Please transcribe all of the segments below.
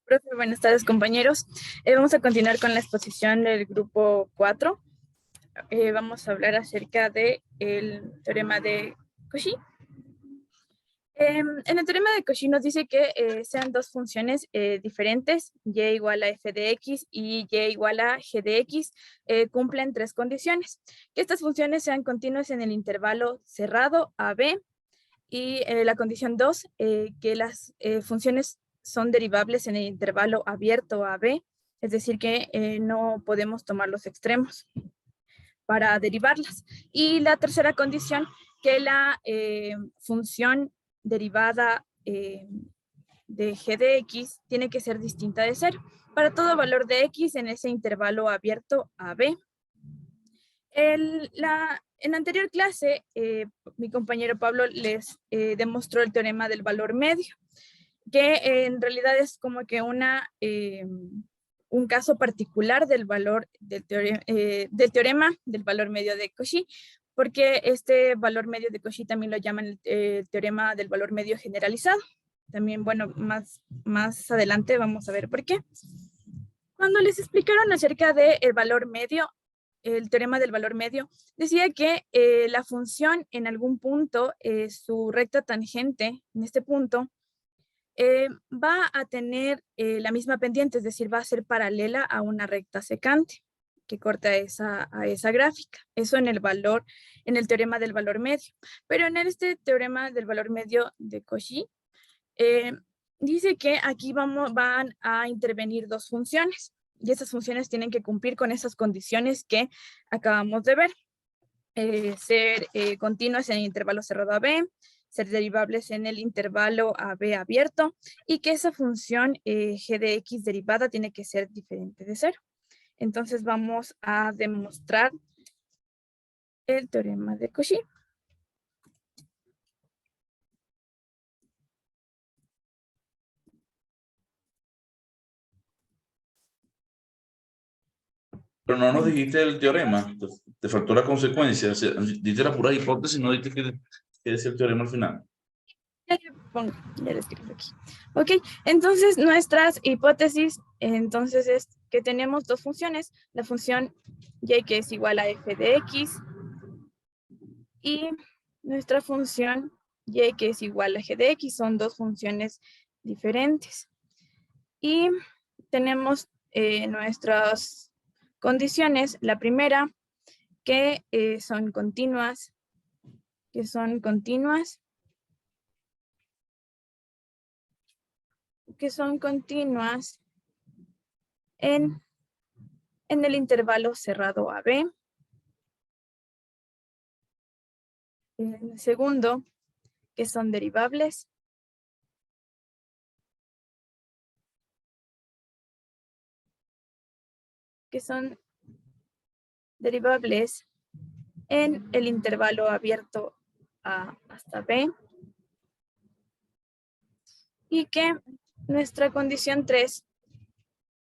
Profe, buenas tardes, compañeros. Vamos a continuar con la exposición del grupo 4. Vamos a hablar acerca del teorema de Cauchy. En el teorema de Cauchy nos dice que sean dos funciones diferentes, y igual a f de x y y igual a g de x, cumplen tres condiciones. Que estas funciones sean continuas en el intervalo cerrado a b, y la condición 2, que las funciones son derivables en el intervalo abierto a b, es decir, que no podemos tomar los extremos para derivarlas. Y la tercera condición, que la función derivada de g de x tiene que ser distinta de 0 para todo valor de x en ese intervalo abierto a b. En la anterior clase, mi compañero Pablo les demostró el teorema del valor medio, que en realidad es como que un caso particular del valor del teorema del valor medio de Cauchy, porque este valor medio de Cauchy también lo llaman el teorema del valor medio generalizado. También, bueno, más adelante vamos a ver por qué. Cuando les explicaron acerca del valor medio, el teorema del valor medio, decía que la función en algún punto, su recta tangente en este punto, va a tener la misma pendiente, es decir, va a ser paralela a una recta secante que corta a esa gráfica. Eso en el teorema del valor medio. Pero en este teorema del valor medio de Cauchy, dice que aquí van a intervenir dos funciones, y esas funciones tienen que cumplir con esas condiciones que acabamos de ver. Ser continuas en el intervalo cerrado a b, ser derivables en el intervalo a b abierto, y que esa función g de x derivada tiene que ser diferente de 0. Entonces vamos a demostrar el teorema de Cauchy. Pero no nos dijiste el teorema, te faltó la consecuencia. O sea, dijiste la pura hipótesis, no dijiste que decía el teorema al final. Ya lo escribo aquí. Ok, entonces nuestras hipótesis entonces es que tenemos dos funciones, la función y que es igual a f de x, y nuestra función y que es igual a g de x. Son dos funciones diferentes. Y tenemos nuestras condiciones. La primera, que son continuas, en el intervalo cerrado a b. El segundo, que son derivables en el intervalo abierto a hasta b, y que nuestra condición 3,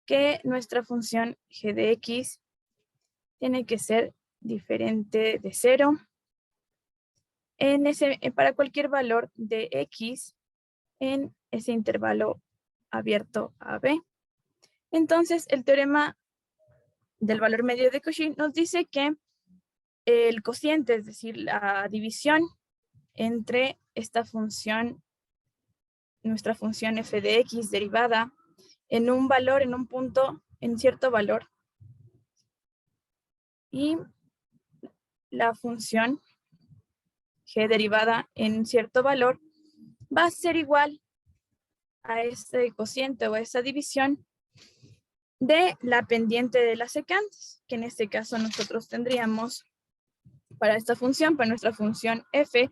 que nuestra función g de x tiene que ser diferente de 0 para cualquier valor de x en ese intervalo abierto a b. Entonces, el teorema del valor medio de Cauchy nos dice que el cociente, es decir, la división entre esta función, nuestra función f de x derivada en un valor, en un punto, en cierto valor, y la función g derivada en cierto valor, va a ser igual a este cociente o a esta división de la pendiente de las secantes, que en este caso nosotros tendríamos para esta función, para nuestra función f,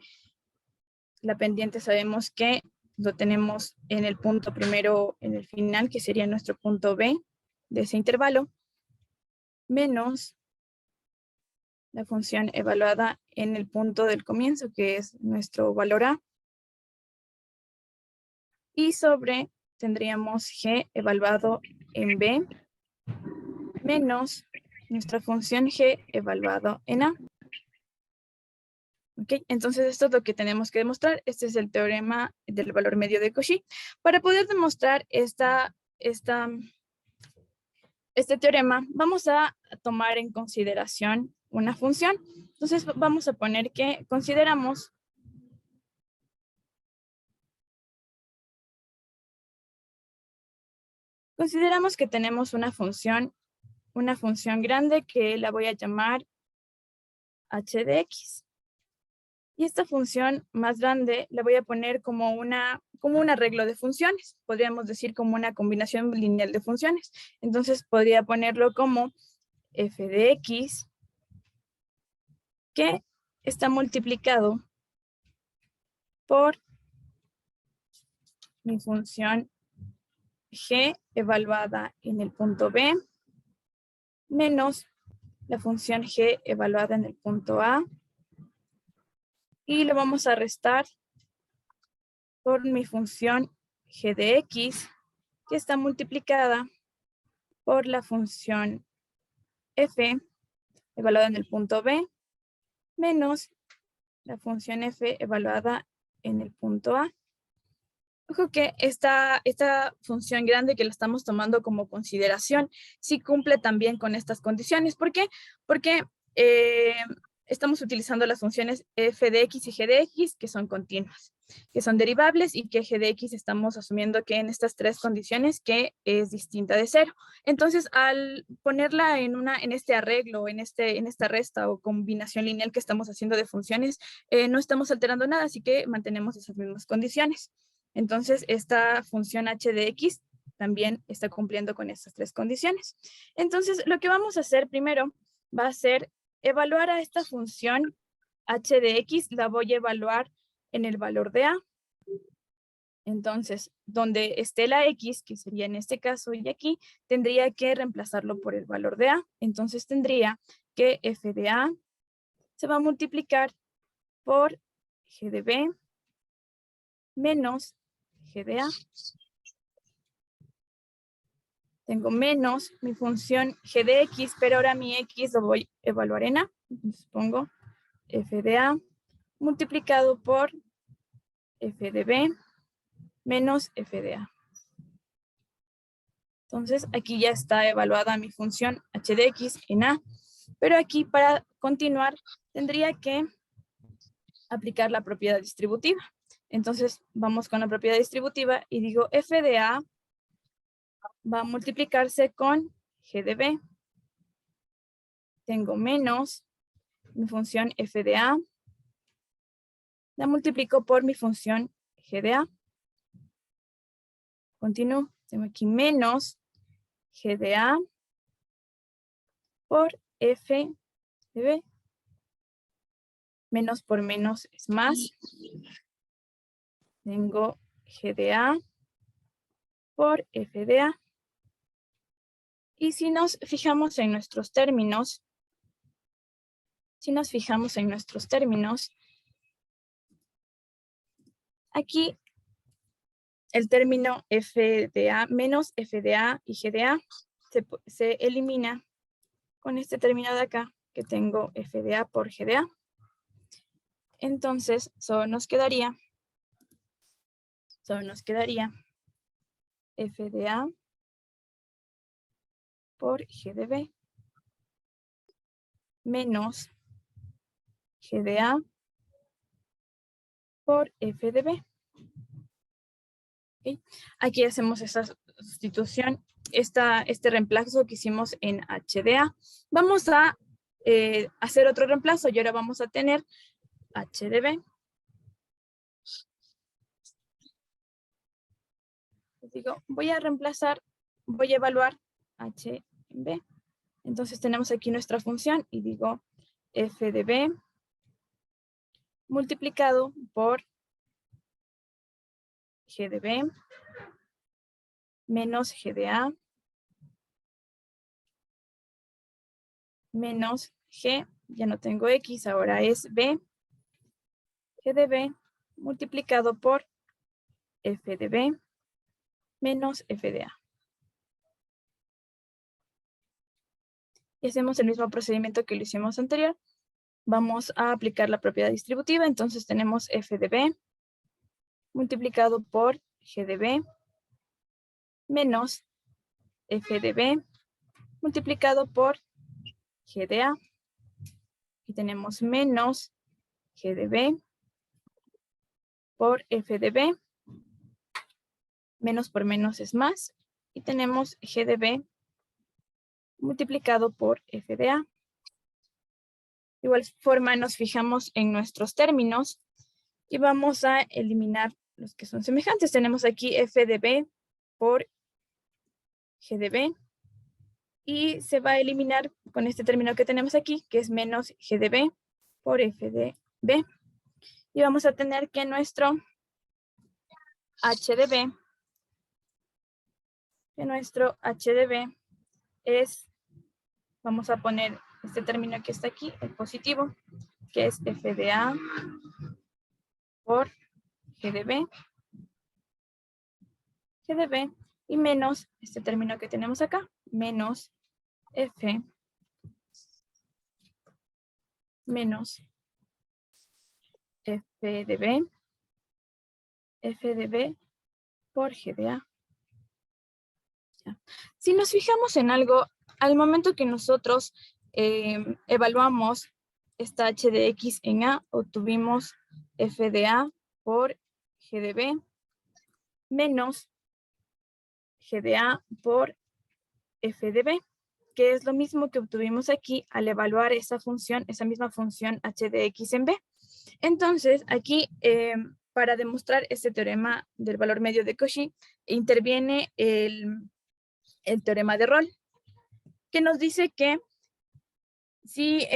la pendiente sabemos que lo tenemos en el punto primero, en el final, que sería nuestro punto b de ese intervalo, menos la función evaluada en el punto del comienzo, que es nuestro valor a, y sobre tendríamos g evaluado en b menos nuestra función g evaluado en a. ¿Ok? Entonces esto es lo que tenemos que demostrar. Este es el teorema del valor medio de Cauchy. Para poder demostrar esta este teorema, vamos a tomar en consideración una función. Entonces vamos a poner que consideramos que tenemos una función grande que la voy a llamar h de x. Y esta función más grande la voy a poner como un arreglo de funciones. Podríamos decir como una combinación lineal de funciones. Entonces podría ponerlo como f de x que está multiplicado por mi función g evaluada en el punto B menos la función g evaluada en el punto A. Y lo vamos a restar por mi función g de x, que está multiplicada por la función f evaluada en el punto B, menos la función f evaluada en el punto A. Ojo que esta función grande que la estamos tomando como consideración sí cumple también con estas condiciones. ¿Por qué? Porque estamos utilizando las funciones f de x y g de x que son continuas, que son derivables, y que g de x estamos asumiendo que en estas tres condiciones que es distinta de cero. Entonces, al ponerla en este arreglo, en esta resta o combinación lineal que estamos haciendo de funciones, no estamos alterando nada, así que mantenemos esas mismas condiciones. Entonces, esta función h de x también está cumpliendo con estas tres condiciones. Entonces, lo que vamos a hacer primero va a ser evaluar a esta función h de x. La voy a evaluar en el valor de a. Entonces, donde esté la x, que sería en este caso y aquí, tendría que reemplazarlo por el valor de a. Entonces, tendría que f de a se va a multiplicar por g de b menos g de a. Tengo menos mi función g de x, pero ahora mi x lo voy a evaluar en a. Entonces pongo f de a multiplicado por f de b menos f de a. Entonces aquí ya está evaluada mi función h de x en a. Pero aquí, para continuar, tendría que aplicar la propiedad distributiva. Entonces vamos con la propiedad distributiva y digo f de a va a multiplicarse con g de b. Tengo menos mi función f de a. La multiplico por mi función g de a. Continúo. Tengo aquí menos g de a por f de b. Menos por menos es más. Tengo g de a por f de a. Y si nos fijamos en nuestros términos, aquí el término f de a menos f de a y g de a se elimina con este término de acá, que tengo f de a por g de a. Entonces, solo nos quedaría f de a por g de b menos g de a por f de b. ¿Okay? Aquí hacemos esta sustitución, este reemplazo que hicimos en h de a. Vamos a hacer otro reemplazo y ahora vamos a tener h de b. Digo, voy a evaluar h en b. Entonces tenemos aquí nuestra función y digo f de b multiplicado por g de b menos g de a menos g, ya no tengo x, ahora es b, g de b multiplicado por f de b menos f de a. Y hacemos el mismo procedimiento que lo hicimos anterior. Vamos a aplicar la propiedad distributiva, entonces tenemos f de b multiplicado por g de b menos f de b multiplicado por g de a. Y tenemos menos g de b por f de b. Menos por menos es más. Y tenemos g de b multiplicado por f de a. De igual forma nos fijamos en nuestros términos y vamos a eliminar los que son semejantes. Tenemos aquí f de b por g de b. Y se va a eliminar con este término que tenemos aquí, que es menos g de b por f de b. Y vamos a tener que nuestro h de b, es, vamos a poner este término que está aquí, el positivo, que es f de a por g de b, y menos este término que tenemos acá, menos f menos f de b por g de a. Ya. Si nos fijamos en algo, al momento que nosotros evaluamos esta h de x en a, obtuvimos f de a por g de b menos g de a por f de b, que es lo mismo que obtuvimos aquí al evaluar esa función, esa misma función h de x en b. Entonces, aquí, para demostrar este teorema del valor medio de Cauchy, interviene el teorema de Rolle, que nos dice que si,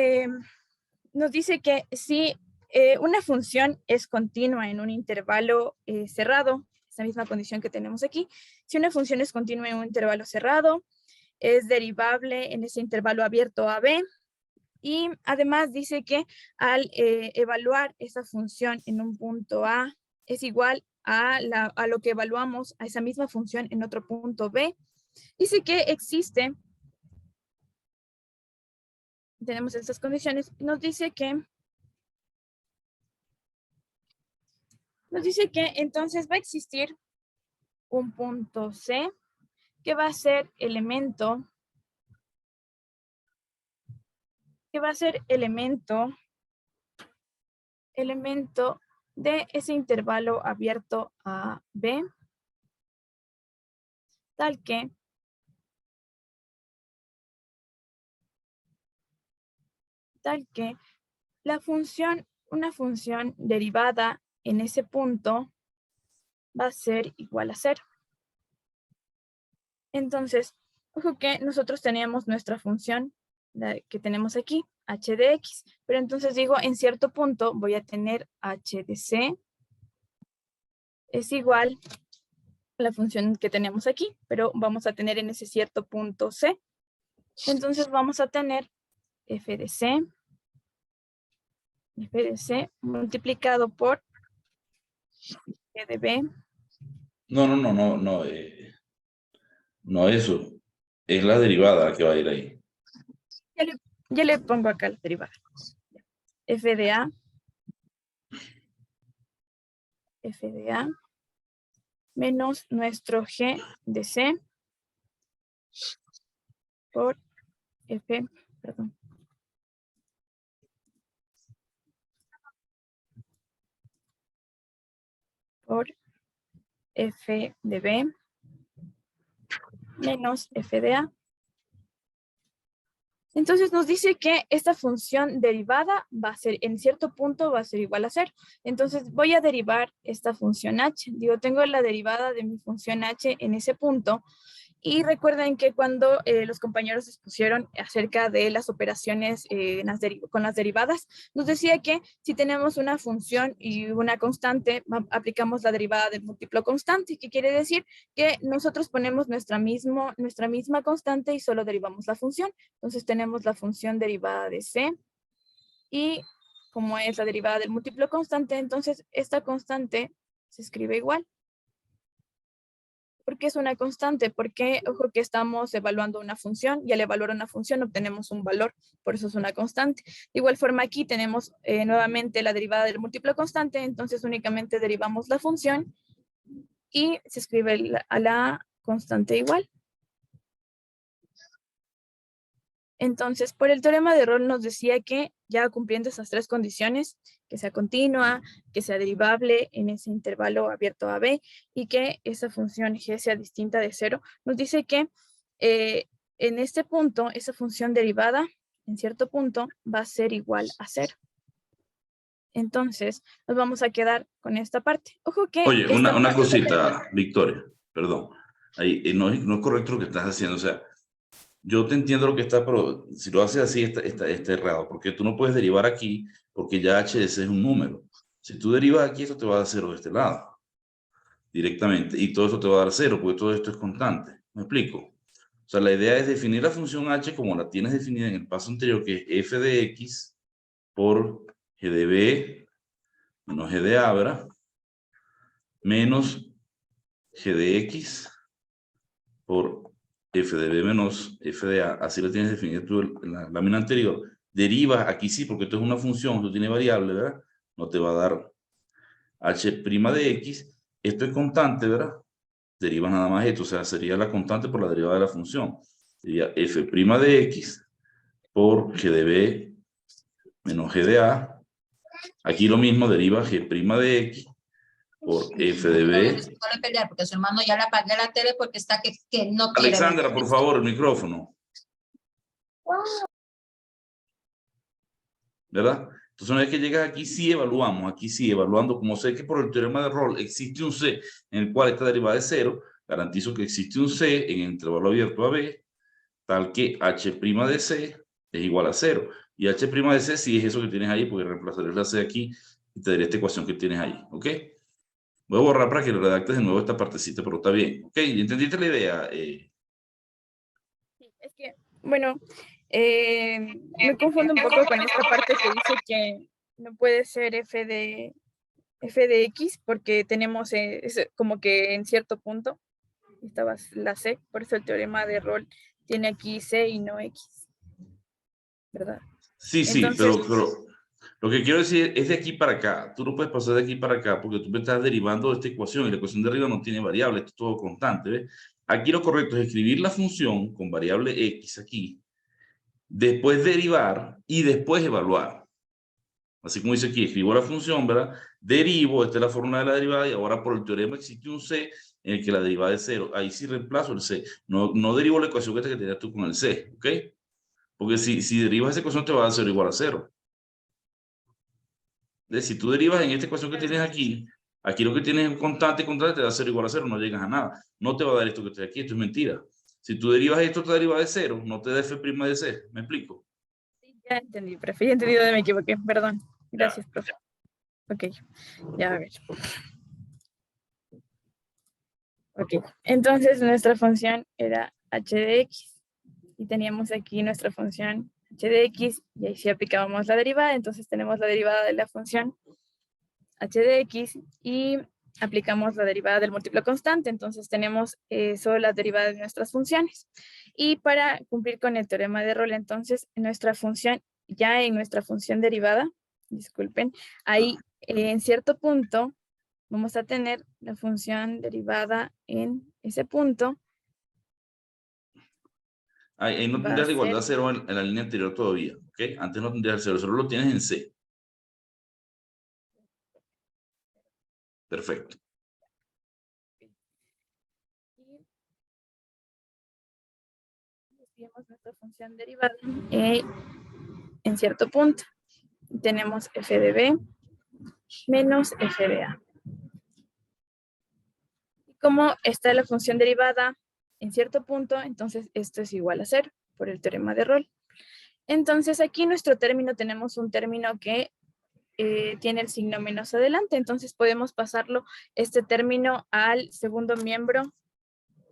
una función es continua en un intervalo cerrado, esa misma condición que tenemos aquí, si una función es continua en un intervalo cerrado, es derivable en ese intervalo abierto a b, y además dice que al evaluar esa función en un punto A es igual a lo que evaluamos a esa misma función en otro punto B. Dice que existe, tenemos estas condiciones, nos dice que entonces va a existir un punto C que va a ser elemento de ese intervalo abierto a B, tal que una función derivada en ese punto va a ser igual a 0. Entonces, ojo que nosotros teníamos nuestra función que tenemos aquí, h de x, pero entonces digo, en cierto punto voy a tener h de c es igual a la función que tenemos aquí, pero vamos a tener en ese cierto punto c. Entonces vamos a tener f de c multiplicado por g de b. No eso. Es la derivada la que va a ir ahí. Ya le pongo acá la derivada. F de a menos nuestro g de c por f, perdón. Por f de b menos f de a. Entonces nos dice que esta función derivada va a ser, en cierto punto va a ser igual a 0. Entonces voy a derivar esta función h. Digo, tengo la derivada de mi función h en ese punto. Y recuerden que cuando los compañeros expusieron acerca de las operaciones con las derivadas, nos decía que si tenemos una función y una constante, aplicamos la derivada del múltiplo constante, que quiere decir que nosotros ponemos nuestra misma constante y solo derivamos la función. Entonces tenemos la función derivada de c y como es la derivada del múltiplo constante, entonces esta constante se escribe igual. ¿Por qué es una constante? Porque, ojo, que estamos evaluando una función y al evaluar una función obtenemos un valor, por eso es una constante. De igual forma aquí tenemos nuevamente la derivada del múltiplo constante, entonces únicamente derivamos la función y se escribe a la constante igual. Entonces, por el teorema de Rolle nos decía que ya cumpliendo esas tres condiciones, que sea continua, que sea derivable en ese intervalo abierto a B y que esa función g sea distinta de cero, nos dice que en este punto, esa función derivada en cierto punto va a ser igual a cero. Entonces, nos vamos a quedar con esta parte. Ojo que Oye, esta una parte cosita, Victoria, perdón. Ahí, no es correcto lo que estás haciendo. O sea, yo te entiendo lo que está, pero si lo haces así, está errado, porque tú no puedes derivar aquí, porque ya HS es un número. Si tú derivas aquí, eso te va a dar cero de este lado, directamente, y todo eso te va a dar cero, porque todo esto es constante. ¿Me explico? O sea, la idea es definir la función h como la tienes definida en el paso anterior, que es f de x por g de b menos g de a, ¿verdad? Menos g de x por f de b menos f de a, así lo tienes definido tú en la lámina anterior. Derivas aquí sí, porque esto es una función, esto tiene variable, ¿verdad? No te va a dar h' de x, esto es constante, ¿verdad? Derivas nada más esto, o sea, sería la constante por la derivada de la función. Sería f' de x por g de b menos g de a. Aquí lo mismo, deriva g' de x por f de b. No le pelear porque su hermano ya le apagué la tele porque está que no quiere. Alexandra, por favor, el micrófono. ¿Verdad? Entonces, una vez que llegas aquí, sí evaluamos, aquí sí evaluando, como sé que por el teorema de Rolle existe un C en el cual esta derivada es cero, garantizo que existe un C en el intervalo abierto a B, tal que h' de C es igual a cero. Y h' de C sí es eso que tienes ahí, porque reemplazaré la C aquí y te daré esta ecuación que tienes ahí, ¿ok? Voy a borrar para que lo redactes de nuevo esta partecita, pero está bien, ¿ok? ¿Entendiste la idea? Sí, es que, bueno, me confundo un poco con esta parte que dice que no puede ser f de x porque tenemos es como que en cierto punto estaba la c, por eso el teorema de Rolle tiene aquí c y no x, ¿verdad? Sí, Entonces, pero lo que quiero decir es de aquí para acá. Tú no puedes pasar de aquí para acá porque tú me estás derivando de esta ecuación y la ecuación de arriba no tiene variable, esto es todo constante, ¿ves? Aquí lo correcto es escribir la función con variable x aquí, después derivar y después evaluar. Así como dice aquí, escribo la función, ¿verdad? Derivo, esta es la fórmula de la derivada y ahora por el teorema existe un c en el que la derivada es cero. Ahí sí reemplazo el c. No derivo la ecuación que tenías tú con el c, ¿ok? Porque si derivas esa ecuación te va a dar 0 igual a 0. Si tú derivas en esta ecuación que tienes aquí lo que tienes es constante, te da 0 igual a 0, no llegas a nada. No te va a dar esto que está aquí, esto es mentira. Si tú derivas esto, te deriva de 0, no te da f' de c. ¿Me explico? ya entendí, profe, ya he entendido de me equivoqué, perdón. Ya. Gracias, profe. Ok, ya a ver. Ok, entonces nuestra función era h de x y teníamos aquí nuestra función h de x y ahí sí aplicábamos la derivada, entonces tenemos la derivada de la función h de x y aplicamos la derivada del múltiplo constante, entonces tenemos solo la derivada de nuestras funciones. Y para cumplir con el teorema de Rolle, entonces nuestra función, ya en nuestra función derivada, disculpen, ahí en cierto punto vamos a tener la función derivada en ese punto. Ahí no Va a tendrías la igualdad ser, 0 en la línea anterior todavía, ¿ok? Antes no tendrías el 0, solo lo tienes en c. Perfecto. y escribimos nuestra función derivada en cierto punto. Tenemos f de b menos f de a. Y como está la función derivada en cierto punto, entonces esto es igual a 0 por el teorema de Rolle. Entonces aquí en nuestro término tenemos un término que tiene el signo menos adelante, entonces podemos pasarlo este término al segundo miembro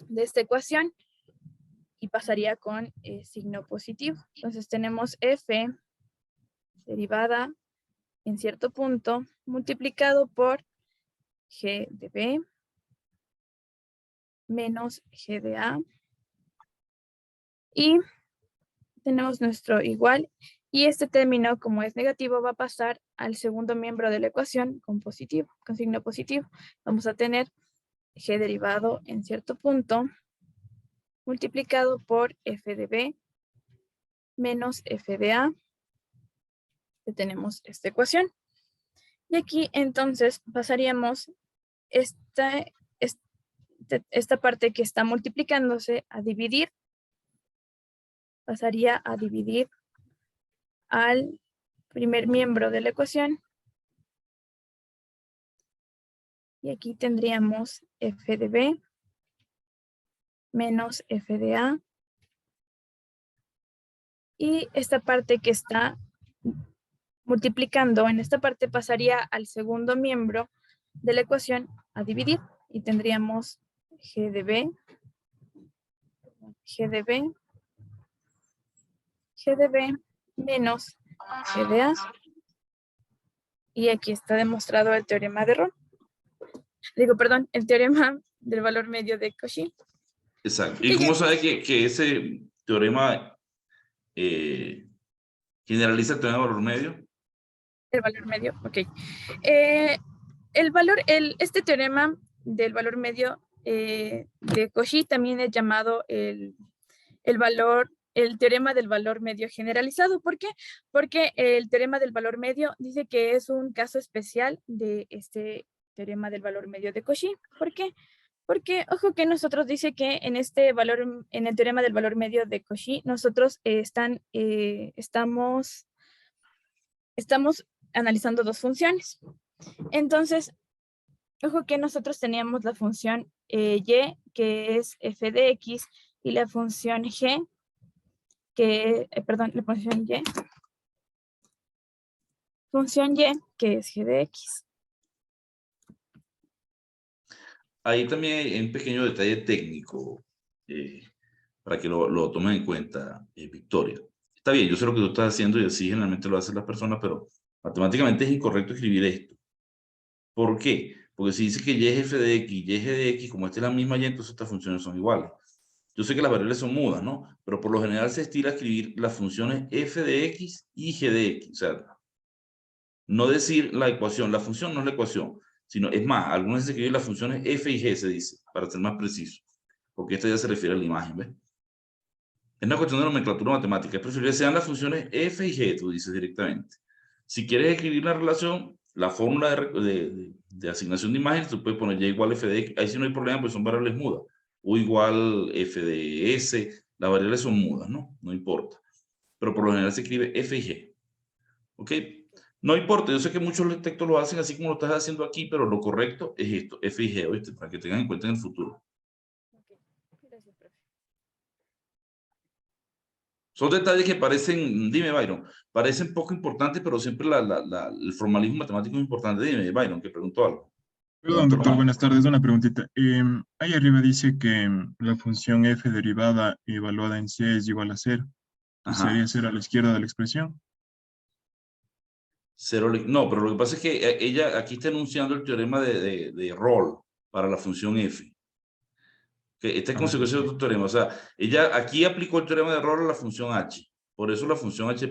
de esta ecuación y pasaría con signo positivo. Entonces tenemos f derivada en cierto punto multiplicado por g de b menos g de a y tenemos nuestro igual y este término como es negativo va a pasar al segundo miembro de la ecuación con positivo, con signo positivo. Vamos a tener g derivado en cierto punto multiplicado por f de b menos f de a. Que tenemos esta ecuación. Y aquí entonces pasaríamos esta parte que está multiplicándose a dividir. Pasaría a dividir al primer miembro de la ecuación. Y aquí tendríamos f de b menos f de a. Y esta parte que está multiplicando en esta parte pasaría al segundo miembro de la ecuación a dividir. Y tendríamos g de b, g de b, g de b menos g de a. Y aquí está demostrado el teorema de Rolle. Perdón, el teorema del valor medio de Cauchy. Exacto. ¿Y cómo sabe que ese teorema generaliza el teorema del valor medio? El valor medio, ok. Este teorema del valor medio de Cauchy también es llamado el teorema del valor medio generalizado. ¿Por qué? Porque el teorema del valor medio dice que es un caso especial de este teorema del valor medio de Cauchy. ¿Por qué? Porque, ojo que nosotros dice que en el teorema del valor medio de Cauchy, nosotros estamos analizando dos funciones. Entonces, ojo que nosotros teníamos la función y, que es f de x, y la función g, la función y, que es g de x. Ahí también hay un pequeño detalle técnico para que lo tomen en cuenta, Victoria. Está bien, yo sé lo que tú estás haciendo y así generalmente lo hacen las personas, pero matemáticamente es incorrecto escribir esto. ¿Por qué? Porque si dice que y es f de x y g de x, como esta es la misma y, entonces estas funciones son iguales. Yo sé que las variables son mudas, ¿no? Pero por lo general se estila escribir las funciones f de x y g de x. O sea, no decir la ecuación, la función no es la ecuación, sino, es más, algunas veces se escriben las funciones f y g, se dice, para ser más preciso, porque esto ya se refiere a la imagen, ¿ves? Es una cuestión de nomenclatura matemática, es preferible que sean las funciones f y g, tú dices directamente. Si quieres escribir la relación, la fórmula de asignación de imágenes, tú puedes poner y igual f de x, ahí sí no hay problema, pues son variables mudas, o igual f de s, las variables son mudas, ¿no? No importa. Pero por lo general se escribe f y g. ¿Ok? No importa, yo sé que muchos textos lo hacen así como lo estás haciendo aquí, pero lo correcto es esto, f y g, ¿oíste? Para que tengan en cuenta en el futuro. Gracias, profe. Son detalles que parecen, dime Byron, parecen poco importantes, pero siempre el formalismo matemático es importante. Dime Byron, que preguntó algo. Perdón, doctor, buenas tardes. Una preguntita. Ahí arriba dice que la función f derivada evaluada en c es igual a 0. Ajá. ¿Sería 0 a la izquierda de la expresión? No, pero lo que pasa es que ella aquí está enunciando el teorema de Rolle para la función f. Que esta es consecuencia de otro teorema. O sea, ella aquí aplicó el teorema de Rolle a la función h. Por eso la función h',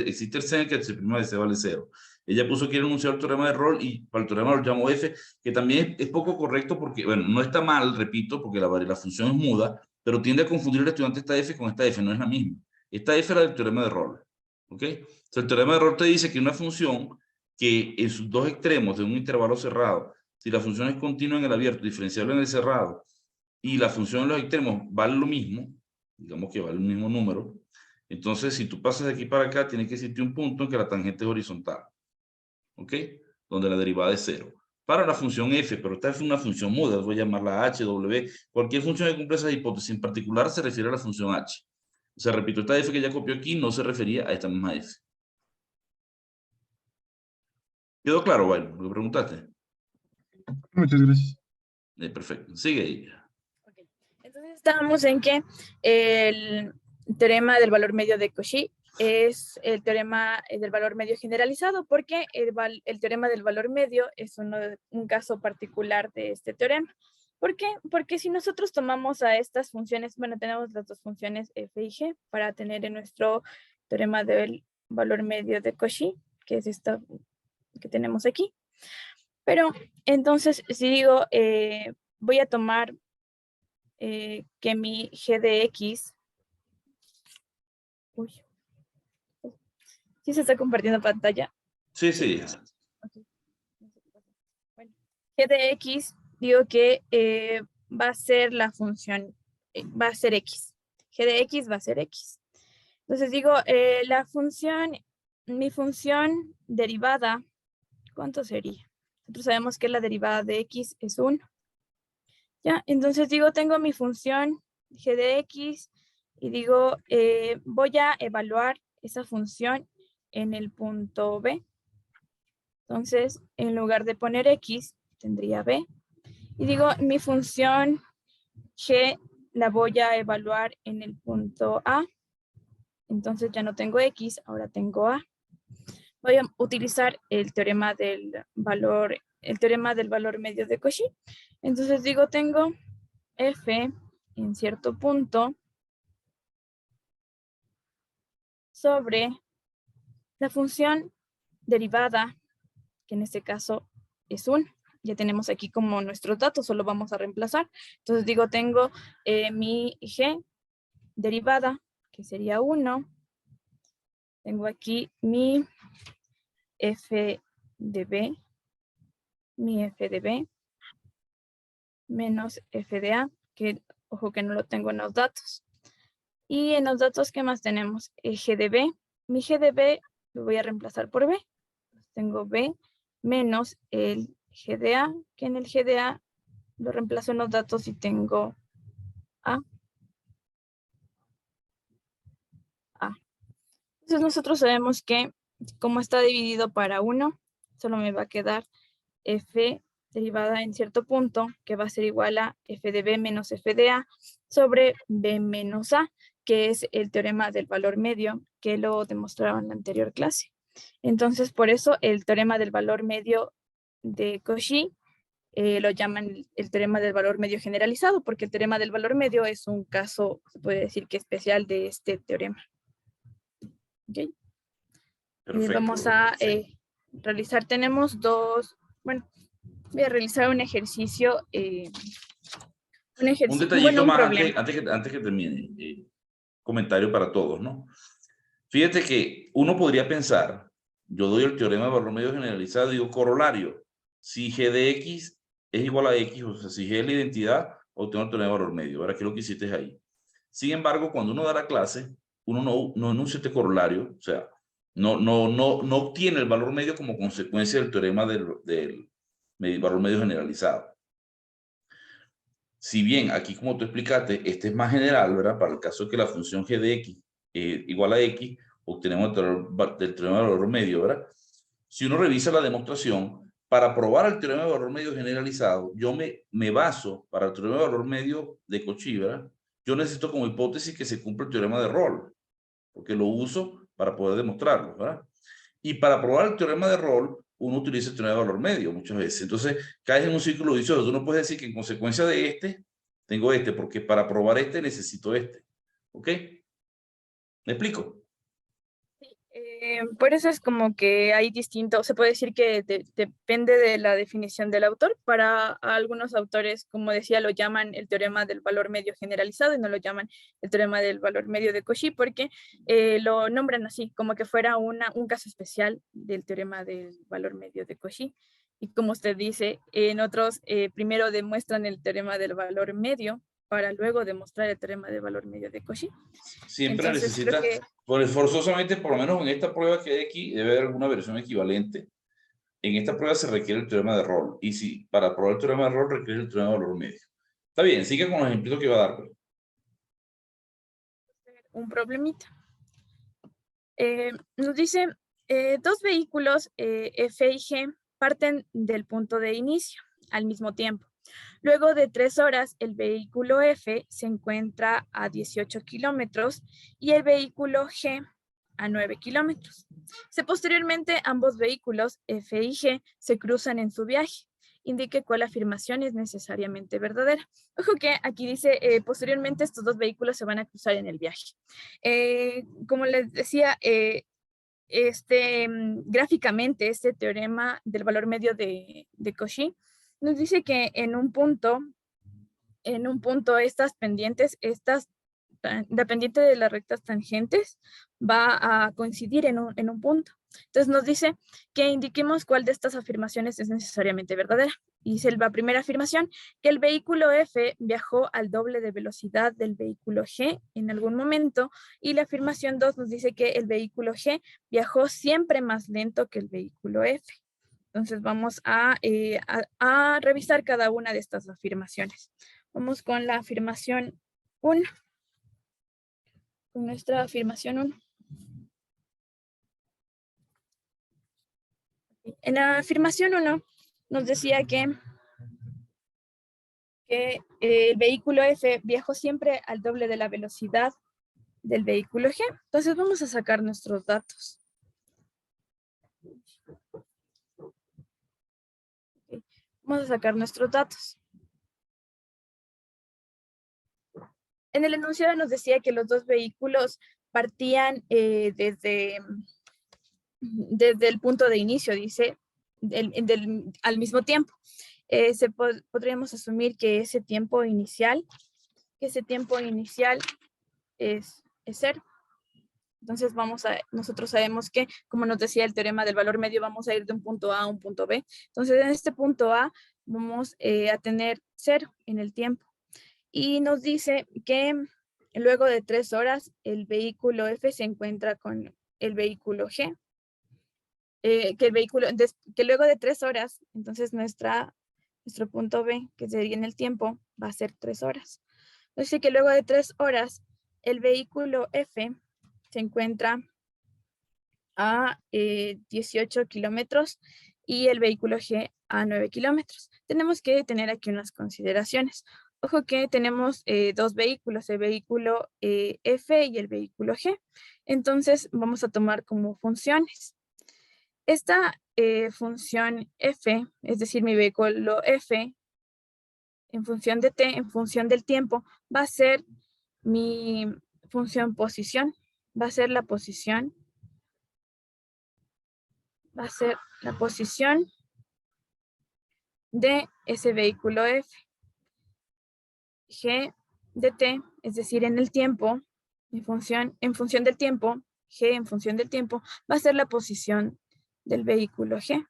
existe el seno que h' de c vale 0. Ella puso que enunciar el teorema de Rolle y para el teorema lo llamo f, que también es poco correcto porque, bueno, no está mal, repito, porque la función es muda, pero tiende a confundir el estudiante esta f con esta f, no es la misma. Esta f era del teorema de Rolle. ¿Ok? O sea, el teorema de Rolle te dice que una función que en sus dos extremos de un intervalo cerrado, si la función es continua en el abierto, diferenciable en el cerrado, y la función en los extremos vale lo mismo, digamos que vale el mismo número, entonces si tú pasas de aquí para acá, tiene que existir un punto en que la tangente es horizontal, ¿ok? Donde la derivada es 0. Para la función f, pero esta es una función muda, voy a llamarla h, w, cualquier función que cumple esa hipótesis, en particular se refiere a la función h. O sea, repito, esta f que ya copió aquí no se refería a esta misma f. ¿Quedó claro, Byron, lo que preguntaste? Muchas gracias. Perfecto, sigue ahí. Okay. Entonces estábamos en que el teorema del valor medio de Cauchy es el teorema del valor medio generalizado, porque el teorema del valor medio es un caso particular de este teorema. ¿Por qué? Porque si nosotros tomamos a estas funciones, bueno, tenemos las dos funciones f y g para tener en nuestro teorema del valor medio de Cauchy, que es esta que tenemos aquí. Pero entonces, si digo, voy a tomar que mi g de x, ¿Sí se está compartiendo pantalla? Sí, sí. Ok. Bueno, g de x, digo que va a ser la función, va a ser x. G de x va a ser x. Entonces digo, la función, mi función derivada, ¿cuánto sería? Nosotros sabemos que la derivada de x es 1. ¿Ya? Entonces digo, tengo mi función g de x y digo, voy a evaluar esa función en el punto B. Entonces, en lugar de poner x, tendría b. Y digo, mi función g la voy a evaluar en el punto A. Entonces ya no tengo x, ahora tengo a. Voy a utilizar el teorema del valor medio de Cauchy. Entonces digo, tengo f en cierto punto sobre la función derivada, que en este caso es 1. Ya tenemos aquí como nuestros datos, solo vamos a reemplazar. Entonces digo, tengo mi g derivada, que sería 1. Tengo aquí mi f de b, menos f de a, que ojo que no lo tengo en los datos. Y en los datos, ¿qué más tenemos? G de b. Mi g de b lo voy a reemplazar por b. Tengo b menos el g de a, que en el g de a lo reemplazo en los datos y tengo a. Entonces nosotros sabemos que como está dividido para 1, solo me va a quedar f derivada en cierto punto, que va a ser igual a f de b menos f de a sobre b menos a, que es el teorema del valor medio, que lo demostraron en la anterior clase. Entonces, por eso el teorema del valor medio de Cauchy lo llaman el teorema del valor medio generalizado, porque el teorema del valor medio es un caso, se puede decir que especial de este teorema. ¿Okay? Perfecto. Vamos a realizar, tenemos dos, bueno, voy a realizar un ejercicio, Un detallito bueno, un más problema. antes que termine. Comentario para todos, ¿no? Fíjate que uno podría pensar, yo doy el teorema de valor medio generalizado y digo corolario. Si g de x es igual a x, o sea, si g es la identidad, obtengo el teorema de valor medio. Ahora, ¿qué es lo que hiciste ahí? Sin embargo, cuando uno da la clase, uno no enuncia este corolario, o sea, no obtiene el valor medio como consecuencia del teorema del valor medio generalizado. Si bien aquí, como tú explicaste, este es más general, ¿verdad? Para el caso de que la función g de x igual a x, obtenemos el teorema del valor medio, ¿verdad? Si uno revisa la demostración, para probar el teorema de valor medio generalizado, yo me baso para el teorema de valor medio de Cauchy, ¿verdad? Yo necesito como hipótesis que se cumpla el teorema de Rolle, porque lo uso para poder demostrarlo, ¿verdad? Y para probar el teorema de Rolle, uno utiliza el teorema de valor medio muchas veces. Entonces, caes en un círculo vicioso. Tú no puedes decir que en consecuencia de este, tengo este, porque para probar este necesito este. ¿Ok? ¿Me explico? Por eso es como que hay distintos, se puede decir que depende de la definición del autor. Para algunos autores, como decía, lo llaman el teorema del valor medio generalizado y no lo llaman el teorema del valor medio de Cauchy porque lo nombran así, como que fuera un caso especial del teorema del valor medio de Cauchy. Y como usted dice, en otros primero demuestran el teorema del valor medio para luego demostrar el teorema del valor medio de Cauchy. Siempre Entonces, necesita, creo que forzosamente, por lo menos en esta prueba que hay aquí, debe haber alguna versión equivalente. En esta prueba se requiere el teorema de Rolle. Y si para probar el teorema de Rolle requiere el teorema de valor medio. Está bien, sigue con los ejemplos que iba a dar. Pues. un problemita. Nos dice, dos vehículos F y G parten del punto de inicio al mismo tiempo. Luego de 3 horas, el vehículo F se encuentra a 18 kilómetros y el vehículo G a 9 kilómetros. Posteriormente, ambos vehículos F y G se cruzan en su viaje. Indique cuál afirmación es necesariamente verdadera. Ojo que aquí dice, posteriormente estos dos vehículos se van a cruzar en el viaje. Como les decía, gráficamente este teorema del valor medio de Cauchy nos dice que en un punto estas pendientes, estas dependiente de las rectas tangentes va a coincidir en un punto. Entonces nos dice que indiquemos cuál de estas afirmaciones es necesariamente verdadera. Y dice la primera afirmación, que el vehículo F viajó al doble de velocidad del vehículo G en algún momento. Y la afirmación 2 nos dice que el vehículo G viajó siempre más lento que el vehículo F. Entonces vamos a revisar cada una de estas afirmaciones. Vamos con la afirmación 1. Con nuestra afirmación 1. En la afirmación 1 nos decía que el vehículo F viajó siempre al doble de la velocidad del vehículo G. Entonces vamos a sacar nuestros datos. Vamos a sacar nuestros datos. En el enunciado nos decía que los dos vehículos partían desde el punto de inicio, dice, al mismo tiempo. Podríamos asumir que ese tiempo inicial es 0. Entonces nosotros sabemos que, como nos decía el teorema del valor medio, vamos a ir de un punto A a un punto B. Entonces en este punto A vamos a tener 0 en el tiempo. Y nos dice que luego de 3 horas el vehículo F se encuentra con el vehículo G. Que luego de 3 horas, entonces nuestro punto B, que sería en el tiempo, va a ser 3 horas. Dice que luego de 3 horas el vehículo F se encuentra a 18 kilómetros y el vehículo G a 9 kilómetros. Tenemos que tener aquí unas consideraciones. Ojo que tenemos dos vehículos, el vehículo F y el vehículo G. Entonces vamos a tomar como funciones. Esta función F, es decir, mi vehículo F, en función de t, en función del tiempo, va a ser mi función posición, va a ser la posición de ese vehículo F. G de t, es decir, en el tiempo, en función del tiempo, G en función del tiempo, va a ser la posición del vehículo G.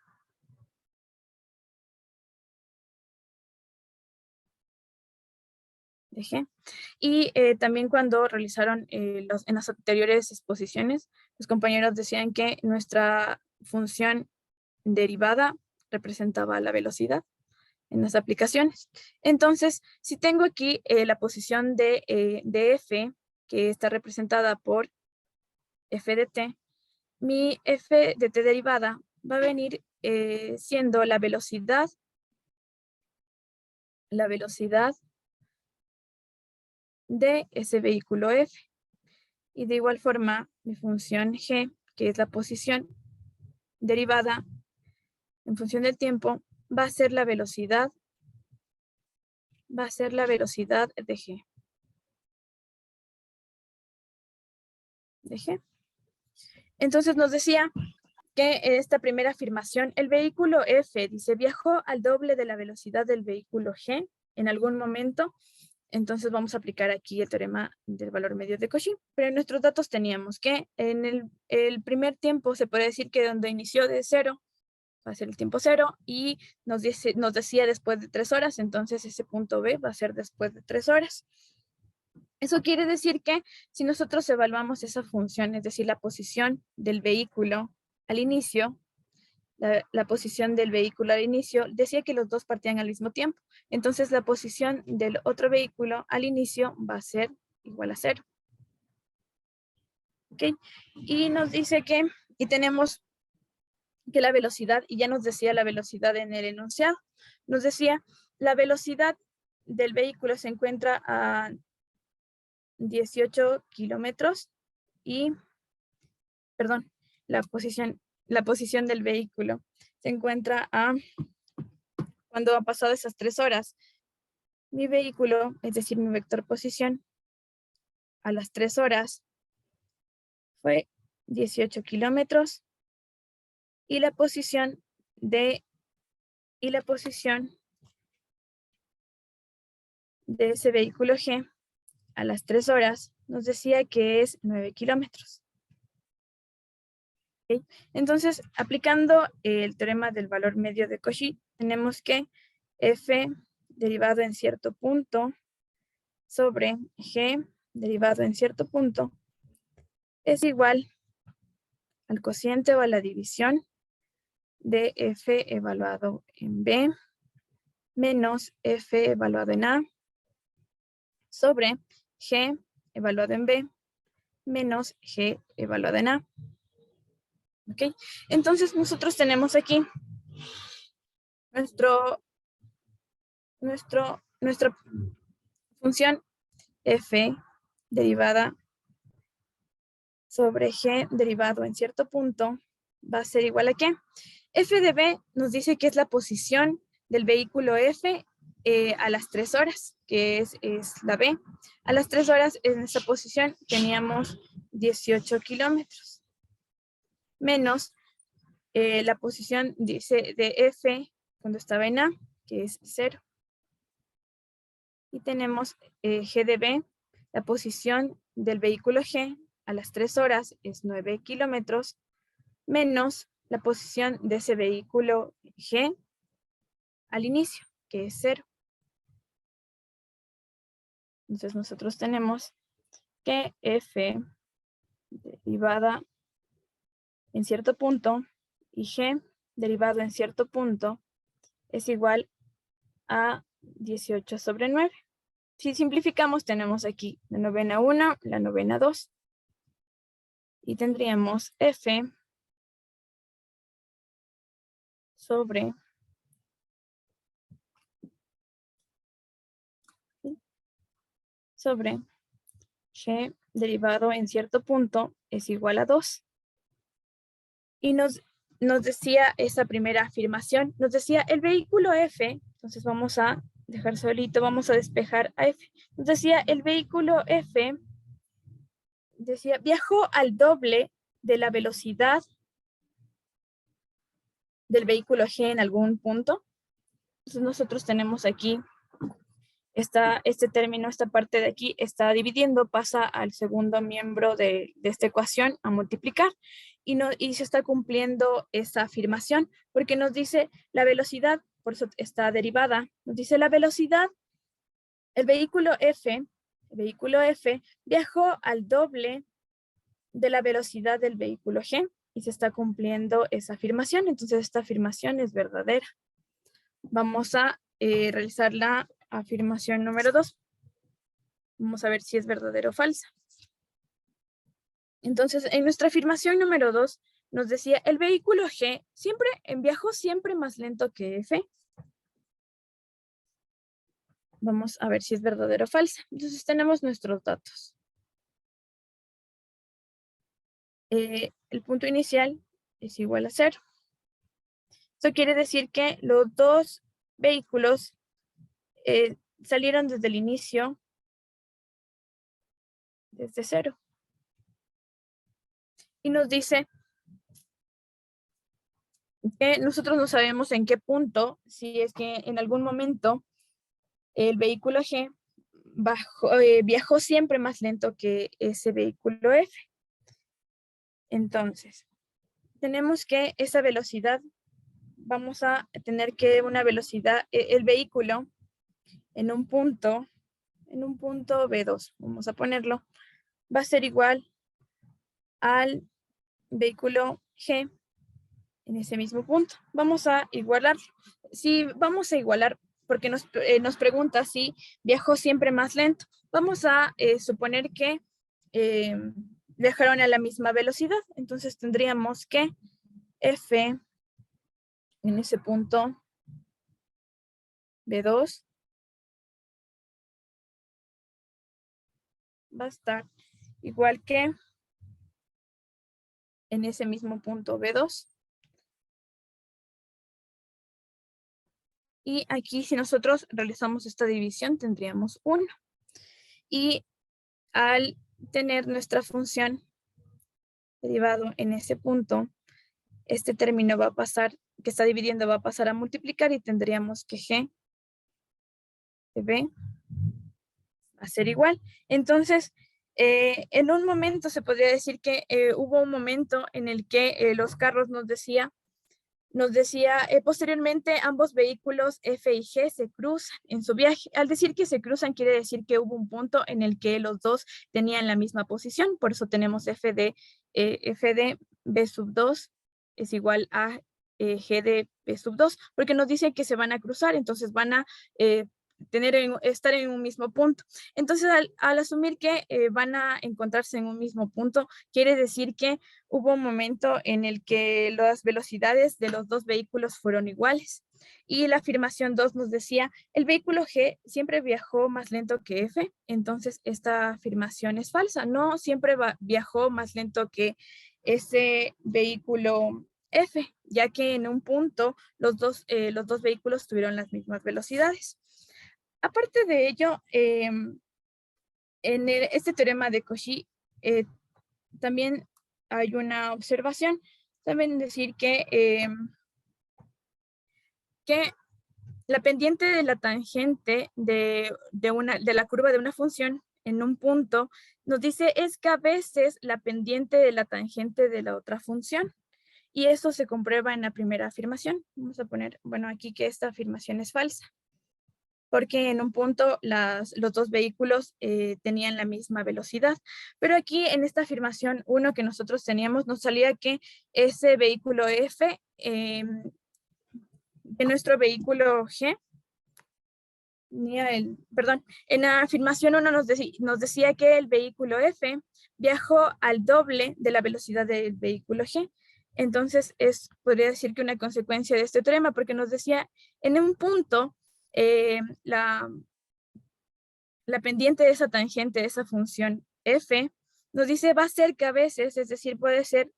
De G. Y también cuando realizaron en las anteriores exposiciones, los compañeros decían que nuestra función derivada representaba la velocidad en las aplicaciones. Entonces, si tengo aquí la posición de F, que está representada por F de t, mi F de t derivada va a venir siendo la velocidad de ese vehículo F. Y de igual forma, mi función G, que es la posición derivada en función del tiempo, va a ser la velocidad de G. Entonces nos decía que esta primera afirmación, el vehículo F, dice, viajó al doble de la velocidad del vehículo G en algún momento. Entonces vamos a aplicar aquí el teorema del valor medio de Cauchy. Pero en nuestros datos teníamos que en el primer tiempo se puede decir que donde inició de 0, va a ser el tiempo 0, y nos decía después de 3 horas, entonces ese punto B va a ser después de 3 horas. Eso quiere decir que si nosotros evaluamos esa función, es decir, la posición del vehículo al inicio, la posición del vehículo al inicio, decía que los dos partían al mismo tiempo. Entonces la posición del otro vehículo al inicio va a ser igual a 0. ¿Ok? Y nos dice que, y tenemos que la velocidad, y ya nos decía la velocidad en el enunciado, nos decía la velocidad del vehículo se encuentra a 18 kilómetros y, perdón, la posición del vehículo se encuentra cuando han pasado esas 3 horas. Mi vehículo, es decir, mi vector posición, a las 3 horas fue 18 kilómetros y la posición de ese vehículo G a las 3 horas nos decía que es 9 kilómetros. ¿Okay? Entonces, aplicando el teorema del valor medio de Cauchy, tenemos que f derivado en cierto punto sobre g derivado en cierto punto es igual al cociente o a la división de f evaluado en b menos f evaluado en a sobre g evaluado en b menos g evaluado en a. ¿Ok? Entonces nosotros tenemos aquí nuestra función f derivada sobre g derivado en cierto punto va a ser igual a ¿qué? F de b nos dice que es la posición del vehículo F a las 3 horas, que es la B. A las 3 horas en esa posición teníamos 18 kilómetros. Menos la posición dice de F cuando estaba en A, que es 0. Y tenemos G de B, la posición del vehículo G a las 3 horas es 9 kilómetros, menos la posición de ese vehículo G al inicio, que es 0. Entonces nosotros tenemos que F derivada en cierto punto y G derivado en cierto punto es igual a 18 sobre 9. Si simplificamos, tenemos aquí la novena 1, la novena 2. Y tendríamos F sobre G derivado en cierto punto es igual a 2. Y nos decía esa primera afirmación, nos decía el vehículo F, entonces vamos a dejar solito, vamos a despejar a F. Nos decía el vehículo F, decía, viajó al doble de la velocidad del vehículo G en algún punto. Entonces nosotros tenemos aquí este término, esta parte de aquí está dividiendo, pasa al segundo miembro de esta ecuación a multiplicar y se está cumpliendo esa afirmación porque nos dice la velocidad, por eso está derivada, nos dice la velocidad, el vehículo F viajó al doble de la velocidad del vehículo G y se está cumpliendo esa afirmación, entonces esta afirmación es verdadera. Vamos a realizar la afirmación número 2. Vamos a ver si es verdadera o falsa. Entonces, en nuestra afirmación número 2 nos decía, el vehículo G viajó siempre más lento que F. Vamos a ver si es verdadera o falsa. Entonces, tenemos nuestros datos. El punto inicial es igual a 0. Esto quiere decir que los dos vehículos salieron desde el inicio, desde 0. Y nos dice que nosotros no sabemos en qué punto, si es que en algún momento el vehículo G viajó siempre más lento que ese vehículo F. Entonces, tenemos que esa velocidad, vamos a tener que una velocidad, el vehículo en un punto B2, vamos a ponerlo, va a ser igual al vehículo G en ese mismo punto. Vamos a igualar. Si vamos a igualar, porque nos pregunta si viajó siempre más lento, vamos a suponer que viajaron a la misma velocidad. Entonces tendríamos que F en ese punto B2 va a estar igual que en ese mismo punto B2. Y aquí si nosotros realizamos esta división tendríamos 1. Y al tener nuestra función derivado en ese punto, este término va a pasar, que está dividiendo, va a pasar a multiplicar y tendríamos que G de B va a ser igual. Entonces, en un momento se podría decir que hubo un momento en el que los carros nos decía, posteriormente ambos vehículos F y G se cruzan en su viaje. Al decir que se cruzan, quiere decir que hubo un punto en el que los dos tenían la misma posición. Por eso tenemos F de B sub 2 es igual a G de B sub 2, porque nos dice que se van a cruzar, entonces van a estar en un mismo punto. Entonces, al asumir que van a encontrarse en un mismo punto, quiere decir que hubo un momento en el que las velocidades de los dos vehículos fueron iguales. Y la afirmación 2 nos decía, el vehículo G siempre viajó más lento que F, entonces esta afirmación es falsa. No siempre viajó más lento que ese vehículo F, ya que en un punto los dos vehículos tuvieron las mismas velocidades. Aparte de ello, en este teorema de Cauchy también hay una observación, también decir que la pendiente de la tangente de la curva de una función en un punto nos dice es que a veces la pendiente de la tangente de la otra función. Y eso se comprueba en la primera afirmación. Vamos a poner, bueno, aquí que esta afirmación es falsa, porque en un punto los dos vehículos tenían la misma velocidad. Pero aquí en esta afirmación 1 que nosotros teníamos, nos salía que ese vehículo F de nuestro vehículo G, en la afirmación 1 nos decía que el vehículo F viajó al doble de la velocidad del vehículo G. Entonces, podría decir que una consecuencia de este teorema, porque nos decía, en un punto, la pendiente de esa tangente, de esa función F, nos dice va a ser que a veces, es decir, puede ser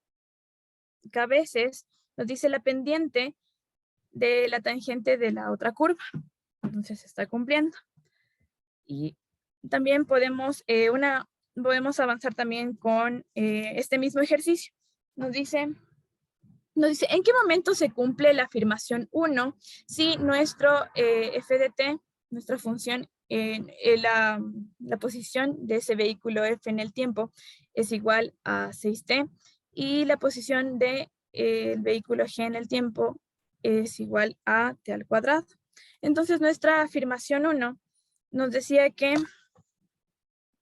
que a veces, nos dice la pendiente de la tangente de la otra curva. Entonces, se está cumpliendo. Y también podemos avanzar también con este mismo ejercicio. Nos dice, ¿en qué momento se cumple la afirmación 1 si nuestro f de t, nuestra función, la posición de ese vehículo f en el tiempo es igual a 6t y la posición del vehículo g en el tiempo es igual a t al cuadrado? Entonces, nuestra afirmación 1 nos decía que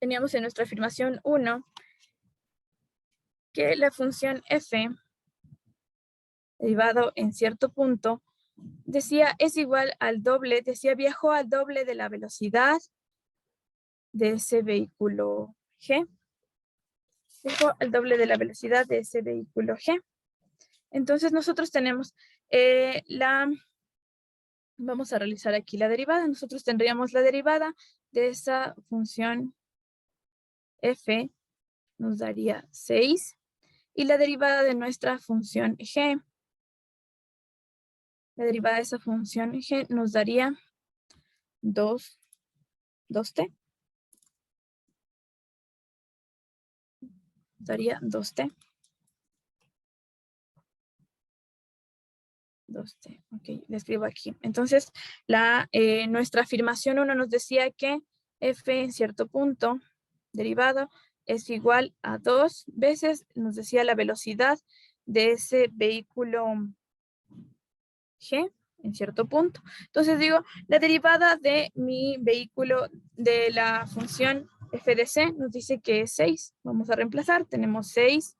teníamos en nuestra afirmación 1 que la función f derivado en cierto punto, decía es igual al doble, viajó al doble de la velocidad de ese vehículo G. Viajó al doble de la velocidad de ese vehículo G. Entonces nosotros tenemos vamos a realizar aquí la derivada. Nosotros tendríamos la derivada de esa función f nos daría 6 y la derivada de nuestra función g, la derivada de esa función g nos daría 2t. Daría 2t. 2t. Ok, le escribo aquí. Entonces, nuestra afirmación 1 nos decía que f en cierto punto derivado es igual a 2 veces, nos decía la velocidad de ese vehículo g en cierto punto. Entonces digo, la derivada de mi vehículo de la función f de c nos dice que es 6. Vamos a reemplazar. Tenemos 6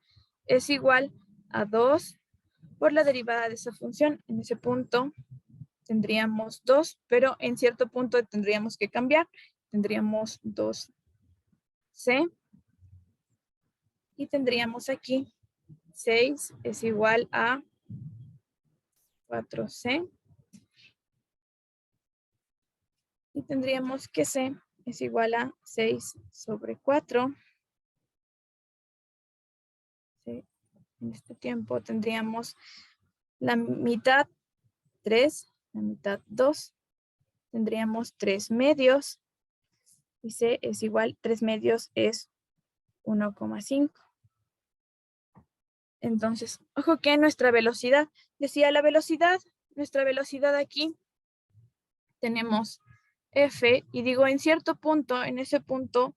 es igual a 2 por la derivada de esa función. En ese punto tendríamos 2, pero en cierto punto tendríamos que cambiar. Tendríamos 2c. Y tendríamos aquí 6 es igual a 4c. Y tendríamos que c es igual a 6 sobre 4. Sí. En este tiempo tendríamos la mitad 3, la mitad 2. Tendríamos 3 medios. Y c es igual, 3 medios es 1,5. Entonces, ojo que nuestra velocidad, decía la velocidad, nuestra velocidad aquí, tenemos f, y digo en cierto punto, en ese punto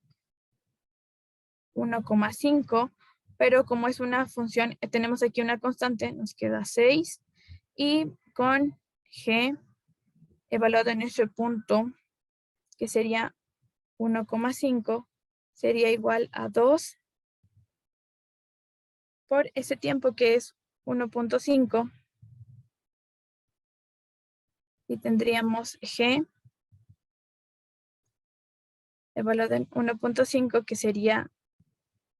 1,5, pero como es una función, tenemos aquí una constante, nos queda 6, y con g evaluado en ese punto, que sería 1,5, sería igual a 2 por ese tiempo que es 1,5, y tendríamos g evaluado en 1,5, que sería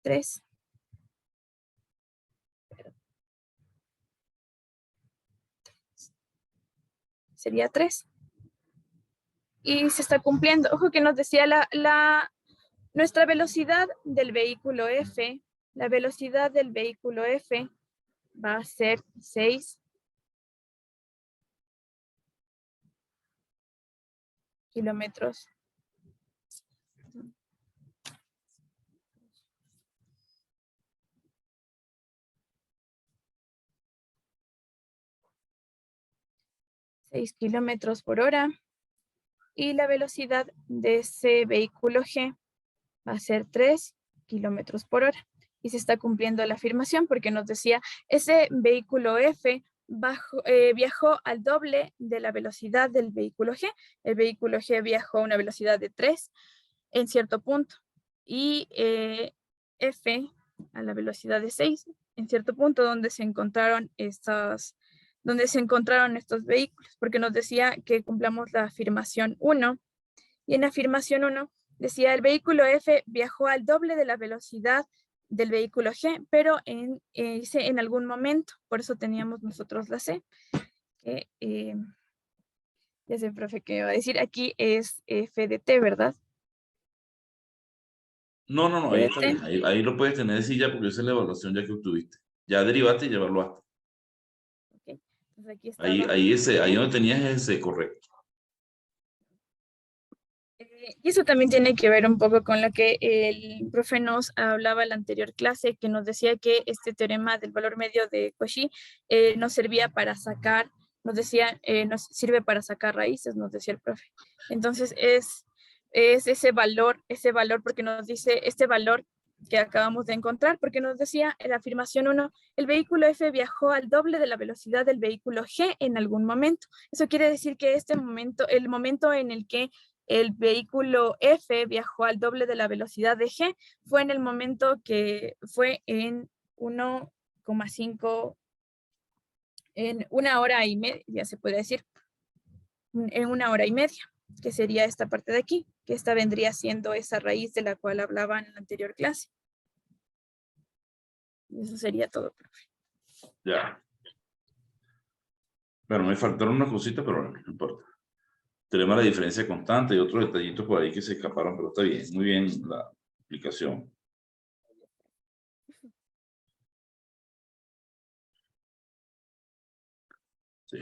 3. Sería 3. Y se está cumpliendo. Ojo que nos decía nuestra velocidad del vehículo F, la velocidad del vehículo F va a ser 6 kilómetros. km/h, y la velocidad de ese vehículo G va a ser 3 km/h. Y se está cumpliendo la afirmación porque nos decía, ese vehículo F viajó al doble de la velocidad del vehículo G. El vehículo G viajó a una velocidad de 3 en cierto punto, y F a la velocidad de 6 en cierto punto donde se encontraron estos vehículos, porque nos decía que cumplamos la afirmación 1, y en la afirmación 1 decía, el vehículo F viajó al doble de la velocidad del vehículo G, pero en algún momento, por eso teníamos nosotros la C, que ya sé, profe, que iba a decir, aquí es F de T, ¿verdad? No, ahí está bien. F. Ahí lo puedes tener así ya porque esa es la evaluación ya que obtuviste. Ya derivaste y ya evaluaste. Okay. Entonces aquí está Ahí donde tenías ese correcto. Y eso también tiene que ver un poco con lo que el profe nos hablaba en la anterior clase, que nos decía que este teorema del valor medio de Cauchy nos servía para sacar, nos decía, nos sirve para sacar raíces, nos decía el profe. Entonces es ese valor, porque nos dice este valor que acabamos de encontrar, porque nos decía en la afirmación 1, el vehículo F viajó al doble de la velocidad del vehículo G en algún momento. Eso quiere decir que este momento, el momento en el que el vehículo F viajó al doble de la velocidad de G, fue en el momento que fue en 1,5, en 1 hora y media, ya se puede decir, en 1 hora y media, que sería esta parte de aquí, que esta vendría siendo esa raíz de la cual hablaba en la anterior clase. Y eso sería todo, profe. Ya. Bueno, me faltaron unas cositas, pero no importa. Tenemos la diferencia constante y otros detallitos por ahí que se escaparon, pero está bien, muy bien la explicación. Sí.